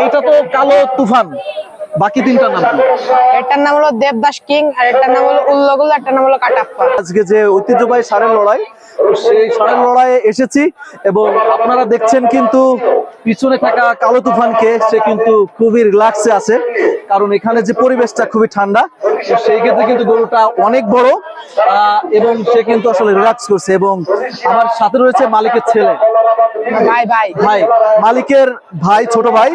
এইটা তো কালো তুফান, বাকি তিনটার নাম কি? এটার নাম হলো দেবদাস কিং, আর এটার নাম হলো উল্লগুল, এটার নাম হলো কাটাপ্পা। আজকে যে ঐতিহ্যবাহী ষাঁড়ের লড়াই, সেই ষাঁড়ের লড়াইয়ে এসেছি এবং আপনারা দেখছেন কিন্তু পিছনে থাকা কালো তুফানকে, সে কিন্তু খুবই রিল্যাক্সে আছে, কারণ এখানে যে পরিবেশটা খুবই ঠান্ডা। তো সেই ক্ষেত্রে কিন্তু গরুটা অনেক বড় এবং সে কিন্তু আসলে রিল্যাক্স করছে। এবং আমার সাথে রয়েছে মালিকের ছেলে, ভাই ভাই ভাই মালিকের ভাই, ছোট ভাই।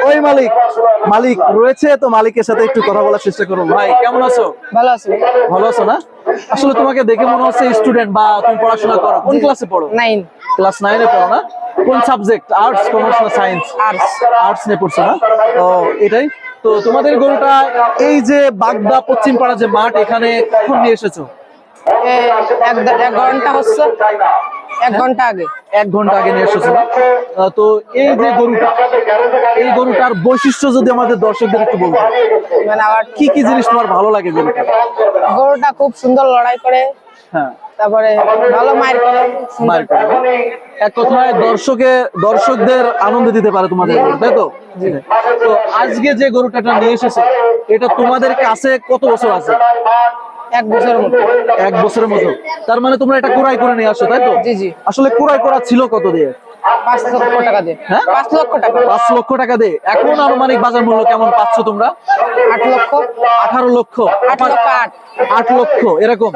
ওই মালিক মালিক রয়েছে, তো মালিকের সাথে একটু কথা বলার চেষ্টা করুন। ভাই কেমন আছো? ভালো আছি। ভালো আছো না? আসলে তোমাকে দেখে মনে হচ্ছে স্টুডেন্ট, বা তুমি পড়াশোনা করো। কোন ক্লাসে পড়ো? 9 ক্লাস 9-এ পড়ো না? কোন সাবজেক্ট? আর্টস, কমার্স না সায়েন্স? আর্টস। আর্টস নিয়ে পড়ছো না? ও এটাই তো। তোমাদের গরুটা এই যে বাগদা পশ্চিম পাড়া যে মাঠ, এখানে কখন নিয়ে এসেছো? এক ঘন্টা হচ্ছে, 1 ঘন্টা আগে। 1 ঘন্টা আগে নিয়ে এসেছো। তো এই যে গরুটা, এই গরুটার বৈশিষ্ট্য যদি আমাদের দর্শকদের একটু বলতে, মানে আবার কি কি জিনিস তোমার ভালো লাগে গরুটা? গরুটা খুব সুন্দর লড়াই করে, হ্যাঁ, তারপরে ভালো মার করে, সুন্দর। মার করে। এক কথায় দর্শকদের আনন্দ দিতে পারে তোমাদের গরু, তাই তো? তো আজকে যে গরুটা নিয়ে এসেছে, এটা তোমাদের কাছে কত বছর আছে? 1 বছরের মতো। 1 বছরের মতো। তার মানে তোমরা এটা ক্রয় করে নিয়ে আসো, তাই তো? জি জি। আসলে ক্রয় করা ছিল কত দিয়ে? 5 লক্ষ টাকা দিয়ে। হ্যাঁ, 5 লক্ষ টাকা। 5 লক্ষ টাকা দিয়ে। এখন আনুমানিক বাজার মূল্য কেমন পাচ্ছ তোমরা? 8 লক্ষ। 18 লক্ষ, 8 লক্ষ 8 লক্ষ এরকম।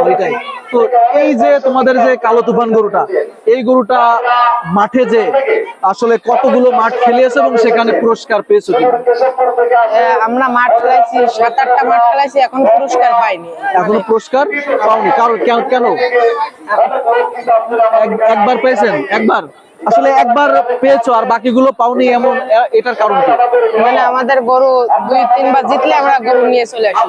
ওইটাই তো। এই যে তোমাদের যে কালো তুফান গরুটা, এই গরুটা মাঠে যে আসলে কতগুলো মাঠ খেলিয়েছে এবং সেখানে পুরস্কার পেয়েছো কি? আমরা মাঠ খেলাইছি, 7-8টা মাঠ খেলাইছি, এখন পুরস্কার পাইনি। এখনো পুরস্কার পাওনি? কারণ কেন? একবার পেয়েছেন? একবার? আসলে একবার পেয়েছো আর বাকিগুলো পাওনি, এমন এটার কারণ কি? মানে আমাদের গরু 2-3 বার জিতলে আমরা গরু নিয়ে চলে আসি।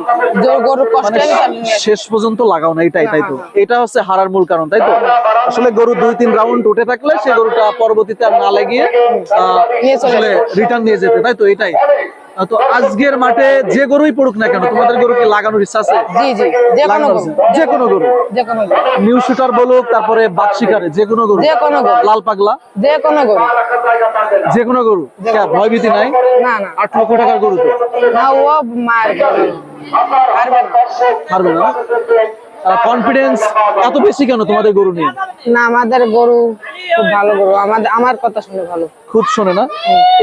গরু কষ্ট মানে হলে তাহলে নিয়ে আসি। শেষ পর্যন্ত লাগাও না, এটাই তাই তো? এটা হচ্ছে হারার মূল কারণ, তাই তো? আসলে গরু 2-3 রাউন্ড উঠে থাকলে সে গরুটা পরবর্তীতে আর না লাগিয়ে আসলে রিটার্ন নিয়ে যেতে, তাই তো? এটাই তো। আজকের মাঠে যে গরুই পড়ুক না কেন, তোমাদের গরুকে লাগানোর ইচ্ছা আছে? জি জি, যে কোনো গরু। যে কোনো গরু, যে কোনো গরু। নিউ শুটার বলুক, তারপরে বাঘ শিকারে, যে কোনো গরু, যে কোনো গরু। লাল পাগলা, যে কোনো গরু। যে কোনো গরু। ভয় ভীতি নাই? না না 8 লক্ষ টাকার গরু তো। না, ও পারবে না। পারবে না? কনফিডেন্স এত বেশি কেন তোমাদের গরু নিয়ে? না, আমাদের গরু খুব ভালো গরু, আমার কথা শুনে ভালো। খুব শোনে না?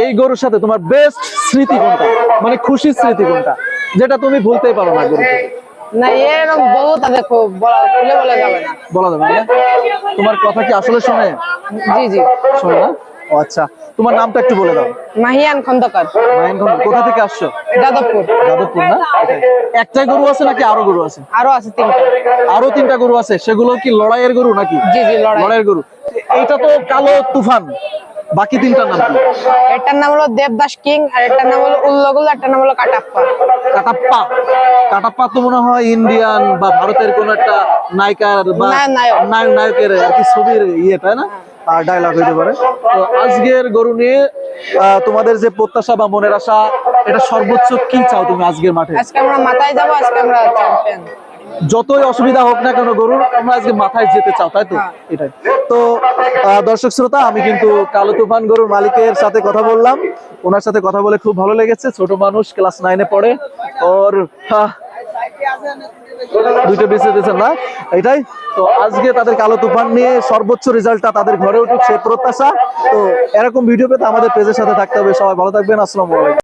এই গরুর সাথে তোমার বেস্ট স্মৃতি কোনটা, মানে খুশির স্মৃতি কোনটা, যেটা তুমি ভুলতেই পারো না গরুকে? না, এরকম বহু তাদের খুব খুলে বলা যাবে না। বলা যাবে না? তোমার কথা কি আসলে শোনে? জি জি। শোনে না? ও আচ্ছা, তোমার নামটা একটু বলে দাও। মাহিয়ান খন্দকার। মাইন খন্ড। কোথা থেকে আসছো? যাদবপুর। যাদবপুর না? একটাই গরু আছে নাকি আরো গরু আছে? আরো আছে 3টা। আরো 3টা গরু আছে। সেগুলো কি লড়াইয়ের গরু নাকি? জি জি, লড়াইয়ের গরু। এইটা তো কালো তুফান, বাকি তিনটার নাম কি? এটার নাম হলো দেবদাস কিং, আর এটার নাম হলো উল্লগুল, এটার নাম হলো কাটাপ্পা। কাটাপ্পা। কাটাপ্পা তো মনে হয় ইন্ডিয়ান বা ভারতের কোন একটা নায়িকার বা নায়কের আর কি ছবির ইয়ে, তাই না? আর ডায়লগ হইতে পারে। তো আজকের গরু নিয়ে তোমাদের যে প্রত্যাশা বা মনের আশা, এটা সর্বোচ্চ কি চাও তুমি আজকের মাঠে? আজকে আমরা মাথায় যাবো, আজকে আমরা চ্যাম্পিয়ন। যতই অসুবিধা হোক না কেন গরুর, আমরা আজকে মাথায় যেতে চাও, তাই তো? এটাই তো। দর্শক শ্রোতা, আমি কিন্তু কালো তুফান গরুর মালিকের সাথে কথা বললাম। ওনার সাথে কথা বলে খুব ভালো লেগেছে। ছোট মানুষ, ক্লাস 9-এ পড়ে, ওর 2টা বেঁচে দিয়েছেন না? এটাই তো। আজকে তাদের কালো তুফান নিয়ে সর্বোচ্চ রেজাল্টটা তাদের ঘরে উঠুক, সেই প্রত্যাশা। তো এরকম ভিডিও পেতে আমাদের পেজের সাথে থাকতে হবে। সবাই ভালো থাকবেন। আসসালামু আলাইকুম।